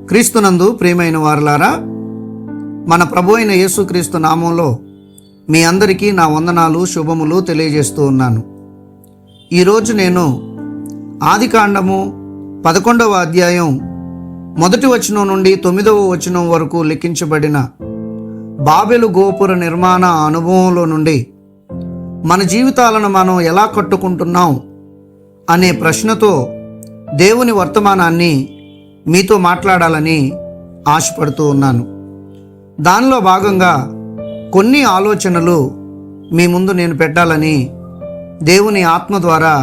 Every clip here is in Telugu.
క్రీస్తునందు ప్రియమైన వారలారా, మన ప్రభు అయిన యేసుక్రీస్తు నామంలో మీ అందరికీ నా వందనాలు, శుభములు తెలియజేస్తూ ఉన్నాను. ఈరోజు నేను ఆదికాండము 11వ అధ్యాయం 1వ వచనం నుండి 9వ వచనం వరకు లిఖించబడిన బాబెలు గోపుర నిర్మాణ అనుభవంలో నుండి మన జీవితాలను మనం ఎలా కట్టుకుంటున్నాం అనే ప్రశ్నతో దేవుని వర్తమానాన్ని మీతో మాట్లాడాలని ఆశపడుతూ ఉన్నాను. దానిలో భాగంగా కొన్ని ఆలోచనలు మీ ముందు నేను పెట్టాలని దేవుని ఆత్మ ద్వారా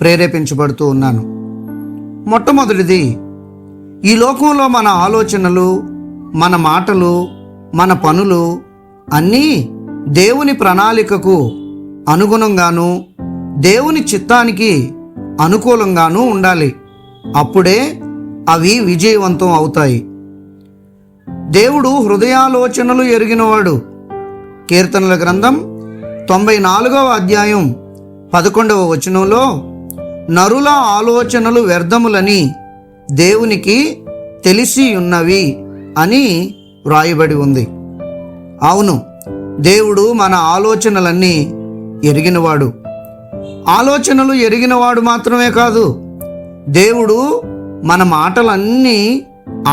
ప్రేరేపించబడుతూ ఉన్నాను. మొట్టమొదటిది, ఈ లోకంలో మన ఆలోచనలు, మన మాటలు, మన పనులు అన్నీ దేవుని ప్రణాళికకు అనుగుణంగాను, దేవుని చిత్తానికి అనుకూలంగాను ఉండాలి. అప్పుడే అవి విజయవంతం అవుతాయి. దేవుడు హృదయాలోచనలు ఎరిగినవాడు. కీర్తనల గ్రంథం 94వ అధ్యాయం 11వ వచనంలో నరుల ఆలోచనలు వ్యర్థములని దేవునికి తెలిసి ఉన్నవి అని వ్రాయబడి ఉంది. అవును, దేవుడు మన ఆలోచనలన్నీ ఎరిగినవాడు. ఆలోచనలు ఎరిగినవాడు మాత్రమే కాదు, దేవుడు మన మాటలన్నీ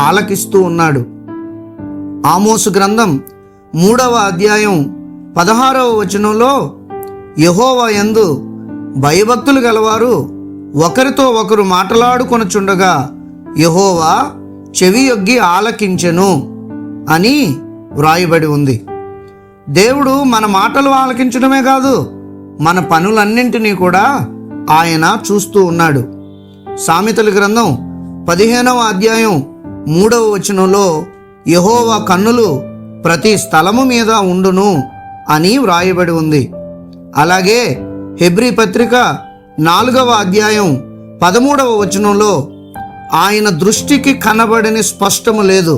ఆలకిస్తూ ఉన్నాడు. ఆమోసు గ్రంథం 3వ అధ్యాయం 16వ వచనంలో యెహోవా యందు భయభక్తులు గలవారు ఒకరితో ఒకరు మాట్లాడుకొనుచుండగా యెహోవా చెవియొగ్గి ఆలకించెను అని వ్రాయబడి ఉంది. దేవుడు మన మాటలు ఆలకించడమే కాదు, మన పనులన్నింటినీ కూడా ఆయన చూస్తూ ఉన్నాడు. సామెతల గ్రంథం 15వ అధ్యాయం 3వ వచనంలో యెహోవా కన్నులు ప్రతి స్థలము మీద ఉండును అని వ్రాయబడి ఉంది. అలాగే హెబ్రీ పత్రిక 4వ అధ్యాయం 13వ వచనంలో ఆయన దృష్టికి కనబడని స్పష్టము లేదు,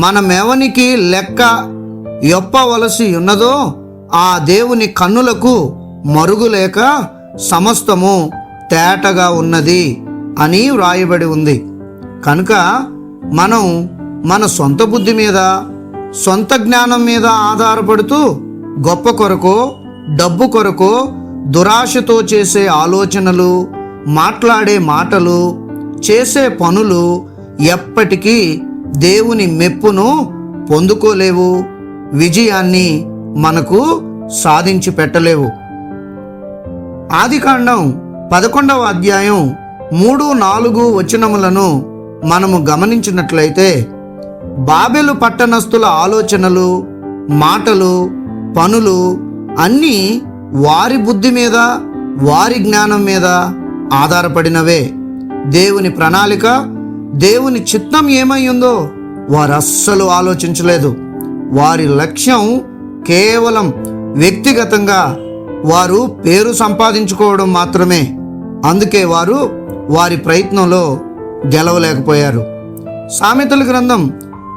మనమెవనికి లెక్క యొప్పవలసి ఉన్నదో ఆ దేవుని కన్నులకు మరుగులేక సమస్తము తేటగా ఉన్నది అని వ్రాయబడి ఉంది. కనుక మనం మన సొంత బుద్ధి మీద, సొంత జ్ఞానం మీద ఆధారపడుతూ గొప్ప కొరకో, డబ్బు కొరకో, దురాశతో చేసే ఆలోచనలు, మాట్లాడే మాటలు, చేసే పనులు ఎప్పటికీ దేవుని మెప్పును పొందుకోలేవు, విజయాన్ని మనకు సాధించి పెట్టలేవు. ఆదికాండం 11వ అధ్యాయం 3-4 వచనములను మనము గమనించినట్లయితే బాబెలు పట్టణస్థుల ఆలోచనలు, మాటలు, పనులు అన్నీ వారి బుద్ధి మీద, వారి జ్ఞానం మీద ఆధారపడినవే. దేవుని ప్రణాళిక, దేవుని చిత్తం ఏమై ఉందో వారు అస్సలు ఆలోచించలేదు. వారి లక్ష్యం కేవలం వ్యక్తిగతంగా వారు పేరు సంపాదించుకోవడం మాత్రమే. అందుకే వారు వారి ప్రయత్నంలో గెలవలేకపోయారు. సామెతల గ్రంథం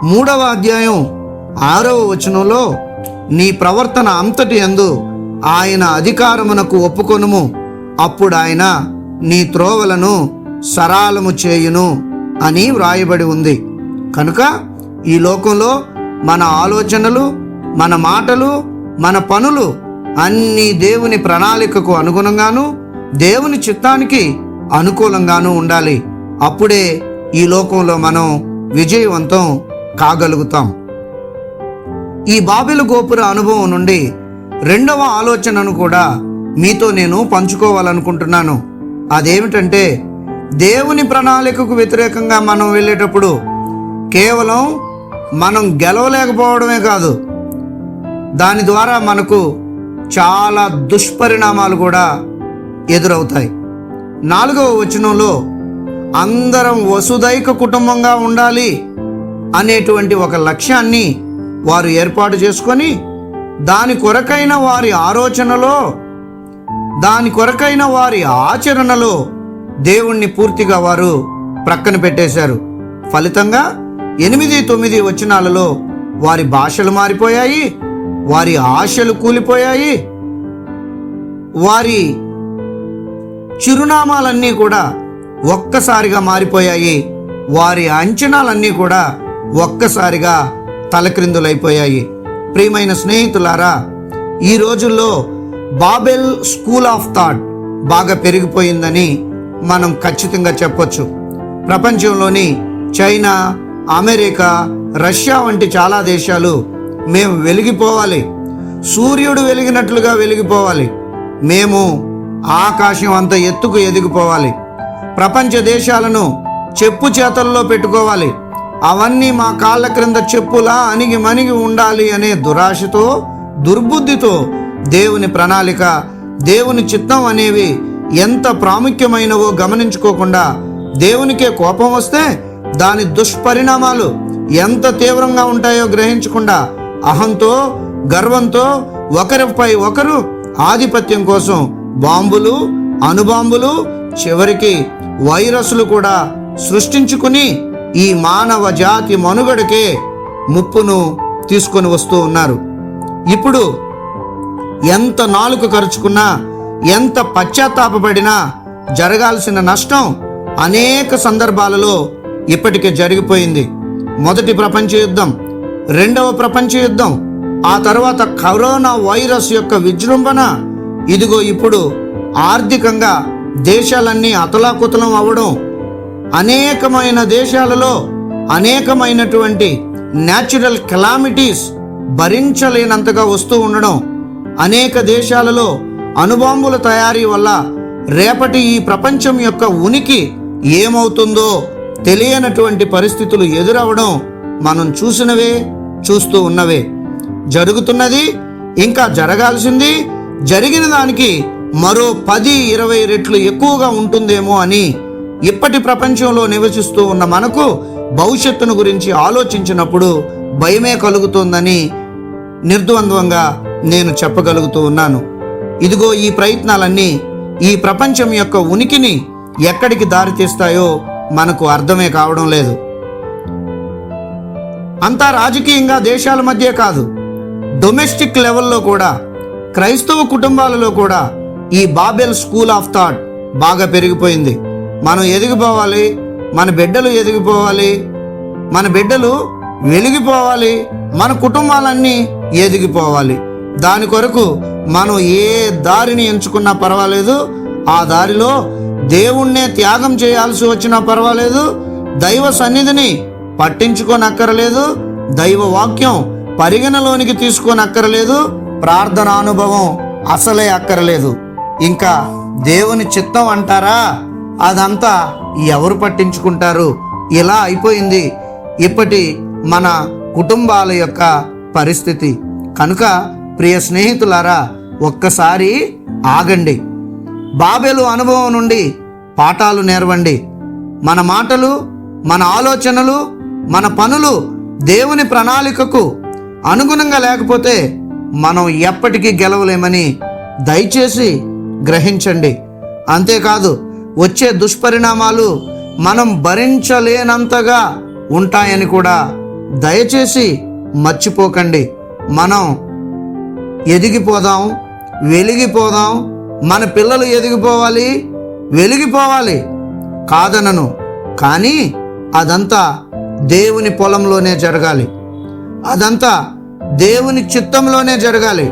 3వ అధ్యాయం 6వ వచనంలో నీ ప్రవర్తన అంతటి యందు ఆయన అధికారమునకు ఒప్పుకొనుము, అప్పుడు ఆయన నీ త్రోవలను సరాలము చేయును అని వ్రాయబడి ఉంది. కనుక ఈ లోకంలో మన ఆలోచనలు, మన మాటలు, మన పనులు అన్నీ దేవుని ప్రణాళికకు అనుగుణంగాను, దేవుని చిత్తానికి అనుకూలంగాను ఉండాలి. అప్పుడే ఈ లోకంలో మనం విజయవంతం కాగలుగుతాం. ఈ బాబెలు గోపుర అనుభవం నుండి రెండవ ఆలోచనను కూడా మీతో నేను పంచుకోవాలనుకుంటున్నాను. అదేమిటంటే, దేవుని ప్రణాళికకు వ్యతిరేకంగా మనం వెళ్ళేటప్పుడు కేవలం మనం గెలవలేకపోవడమే కాదు, దాని ద్వారా మనకు చాలా దుష్పరిణామాలు కూడా ఎదురవుతాయి. 4వ వచనంలో అందరం వసుదైక కుటుంబంగా ఉండాలి అనేటువంటి ఒక లక్ష్యాన్ని వారు ఏర్పాటు చేసుకొని దాని కొరకైన వారి ఆలోచనలో, దాని కొరకైన వారి ఆచరణలో దేవుణ్ణి పూర్తిగా వారు ప్రక్కన పెట్టేశారు. ఫలితంగా 8-9 వచనాలలో వారి భాషలు మారిపోయాయి, వారి ఆశలు కూలిపోయాయి, వారి చిరునామాలన్నీ కూడా ఒక్కసారిగా మారిపోయాయి. వారి అంచనాలన్నీ కూడా ఒక్కసారిగా తలక్రిందులైపోయాయి. ప్రియమైన స్నేహితులారా, ఈ రోజుల్లో బాబెల్ స్కూల్ ఆఫ్ థాట్ బాగా పెరిగిపోయిందని మనం ఖచ్చితంగా చెప్పొచ్చు. ప్రపంచంలోని చైనా, అమెరికా, రష్యా వంటి చాలా దేశాలు మేము వెలిగిపోవాలి, సూర్యుడు వెలిగినట్లుగా వెలిగిపోవాలి, మేము ఆకాశం అంత ఎత్తుకు ఎదిగిపోవాలి, ప్రపంచ దేశాలను చెప్పు చేతల్లో పెట్టుకోవాలి, అవన్నీ మా కాళ్ళ క్రింద చెప్పులా అణిగి మణిగి ఉండాలి అనే దురాశతో, దుర్బుద్ధితో దేవుని ప్రణాళిక, దేవుని చిత్తం అనేవి ఎంత ప్రాముఖ్యమైనవో గమనించుకోకుండా దేవునికే కోపం వస్తే దాని దుష్పరిణామాలు ఎంత తీవ్రంగా ఉంటాయో గ్రహించకుండా అహంతో, గర్వంతో ఒకరిపై ఒకరు ఆధిపత్యం కోసం బాంబులు, అణుబాంబులు, చివరికి వైరస్లు కూడా సృష్టించుకుని ఈ మానవ జాతి మనుగడకే ముప్పును తీసుకొని వస్తూ ఉన్నారు. ఇప్పుడు ఎంత నాలుక ఖర్చుకున్నా, ఎంత పశ్చాత్తాపపడినా జరగాల్సిన నష్టం అనేక సందర్భాలలో ఇప్పటికే జరిగిపోయింది. మొదటి ప్రపంచ యుద్ధం, రెండవ ప్రపంచ యుద్ధం, ఆ తర్వాత కరోనా వైరస్ యొక్క విజృంభణ, ఇదిగో ఇప్పుడు ఆర్థికంగా దేశాలన్నీ అతలాకుతలం అవ్వడం, అనేకమైన దేశాలలో అనేకమైనటువంటి న్యాచురల్ కెలామిటీస్ భరించలేనంతగా వస్తూ ఉండడం, అనేక దేశాలలో అణుబాంబుల తయారీ వల్ల రేపటి ఈ ప్రపంచం యొక్క ఉనికి ఏమవుతుందో తెలియనటువంటి పరిస్థితులు ఎదురవడం మనం చూసినవే, చూస్తూ ఉన్నవే. జరుగుతున్నది, ఇంకా జరగాల్సింది, జరిగిన దానికి మరో 10-20 రెట్లు ఎక్కువగా ఉంటుందేమో అని ఇప్పటి ప్రపంచంలో నివసిస్తూ ఉన్న మనకు భవిష్యత్తును గురించి ఆలోచించినప్పుడు భయమే కలుగుతుందని నిర్ద్వంద్వంగా నేను చెప్పగలుగుతూ ఉన్నాను. ఇదిగో ఈ ప్రయత్నాలన్నీ ఈ ప్రపంచం యొక్క ఉనికిని ఎక్కడికి దారితీస్తాయో మనకు అర్థమే కావడం లేదు. అంతా రాజకీయంగా దేశాల మధ్య కాదు, డొమెస్టిక్ లెవెల్లో కూడా, క్రైస్తవ కుటుంబాలలో కూడా ఈ బాబెల్ స్కూల్ ఆఫ్ థాట్ బాగా పెరిగిపోయింది. మనం ఎదిగిపోవాలి, మన బిడ్డలు ఎదిగిపోవాలి, మన బిడ్డలు వెలిగిపోవాలి, మన కుటుంబాలన్నీ ఎదిగిపోవాలి. దాని కొరకు మనం ఏ దారిని ఎంచుకున్నా పర్వాలేదు, ఆ దారిలో దేవుణ్ణే త్యాగం చేయాల్సి వచ్చినా పర్వాలేదు, దైవ సన్నిధిని పట్టించుకోనక్కరలేదు, దైవ వాక్యం పరిగణలోనికి తీసుకోనక్కరలేదు, ప్రార్థన అనుభవం అసలే అక్కరలేదు. ఇంకా దేవుని చిత్తం అంటారా, అదంతా ఎవరు పట్టించుకుంటారు? ఇలా అయిపోయింది ఇప్పటి మన కుటుంబాల యొక్క పరిస్థితి. కనుక ప్రియ స్నేహితులారా, ఒక్కసారి ఆగండి, బాబెలు అనుభవం నుండి పాఠాలు నేర్వండి. మన మాటలు, మన ఆలోచనలు, మన పనులు దేవుని ప్రణాళికకు అనుగుణంగా లేకపోతే మనం ఎప్పటికీ గెలవలేమని దయచేసి గ్రహించండి. అంతేకాదు, వచ్చే దుష్పరిణామాలు మనం భరించలేనంతగా ఉంటాయని కూడా దయచేసి మర్చిపోకండి. మనం ఎదిగిపోదాం, వెలిగిపోదాం, మన పిల్లలు ఎదిగిపోవాలి, వెలిగిపోవాలి, కాదనను. కానీ అదంతా దేవుని పొలంలోనే జరగాలి, అదంతా దేవుని చిత్తంలోనే జరగాలి,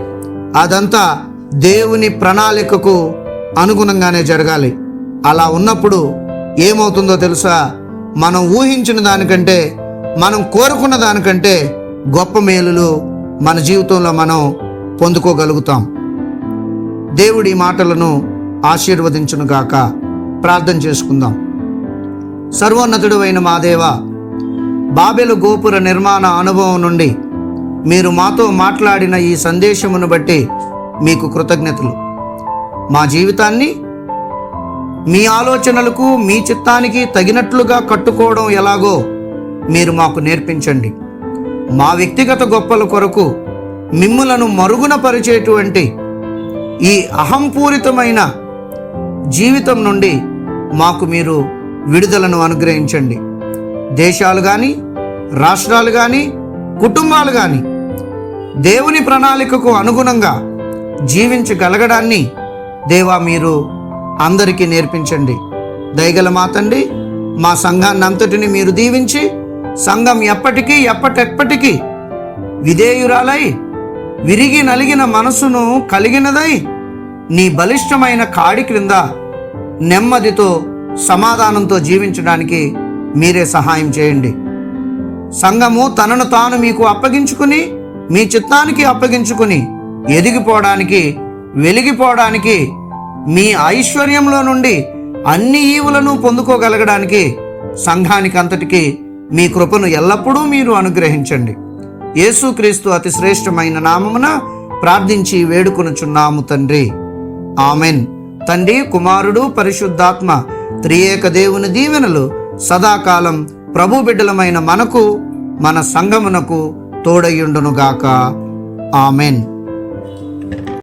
అదంతా దేవుని ప్రణాళికకు అనుగుణంగానే జరగాలి. అలా ఉన్నప్పుడు ఏమవుతుందో తెలుసా? మనం ఊహించిన దానికంటే, మనం కోరుకున్న దానికంటే గొప్ప మేలులు మన జీవితంలో మనం పొందుకోగలుగుతాం. దేవుడి మాటలను ఆశీర్వదించునుగాక. ప్రార్థన చేసుకుందాం. సర్వోన్నతుడు అయిన మా దేవ, బాబెలు గోపుర నిర్మాణ అనుభవం నుండి మీరు మాతో మాట్లాడిన ఈ సందేశమును బట్టి మీకు కృతజ్ఞతలు. మా జీవితాన్ని మీ ఆలోచనలకు, మీ చిత్తానికి తగినట్లుగా కట్టుకోవడం ఎలాగో మీరు మాకు నేర్పించండి. మా వ్యక్తిగత గొప్పల కొరకు మిమ్ములను మరుగున పరిచేటువంటి ఈ అహంపూరితమైన జీవితం నుండి మాకు మీరు విడుదలను అనుగ్రహించండి. దేశాలు కానీ, రాష్ట్రాలు కానీ, కుటుంబాలు కానీ దేవుని ప్రణాళికకు అనుగుణంగా జీవించగలగడాన్ని దేవా మీరు అందరికీ నేర్పించండి. దయగల మా తండ్రి, మా సంఘాన్ని అంతటిని మీరు దీవించి సంఘం ఎప్పటికీ విధేయురాలై విరిగి నలిగిన మనసును కలిగినదై నీ బలిష్టమైన కాడి క్రింద నెమ్మదితో సమాధానంతో జీవించడానికి మీరే సహాయం చేయండి. సంఘము తనను తాను మీకు అప్పగించుకుని మీ చిత్తానికి అప్పగించుకుని ఎదిగిపోవడానికి వెలిగిపోవడానికి మీ ఐశ్వర్యంలో నుండి అన్ని ఈవులను పొందుకోగలగడానికి సంఘానికి అంతటికి మీ కృపను ఎల్లప్పుడూ మీరు అనుగ్రహించండి. యేసుక్రీస్తు అతి శ్రేష్టమైన నామమున ప్రార్థించి వేడుకొనుచున్నాము తండ్రి. ఆమెన్. తండ్రి, కుమారుడు, పరిశుద్ధాత్మ త్రియేక దేవుని దీవెనలు సదాకాలం ప్రభు బిడ్డలమైన మనకు మన సంఘమునకు తోడయుండునుగాక. ఆమెన్.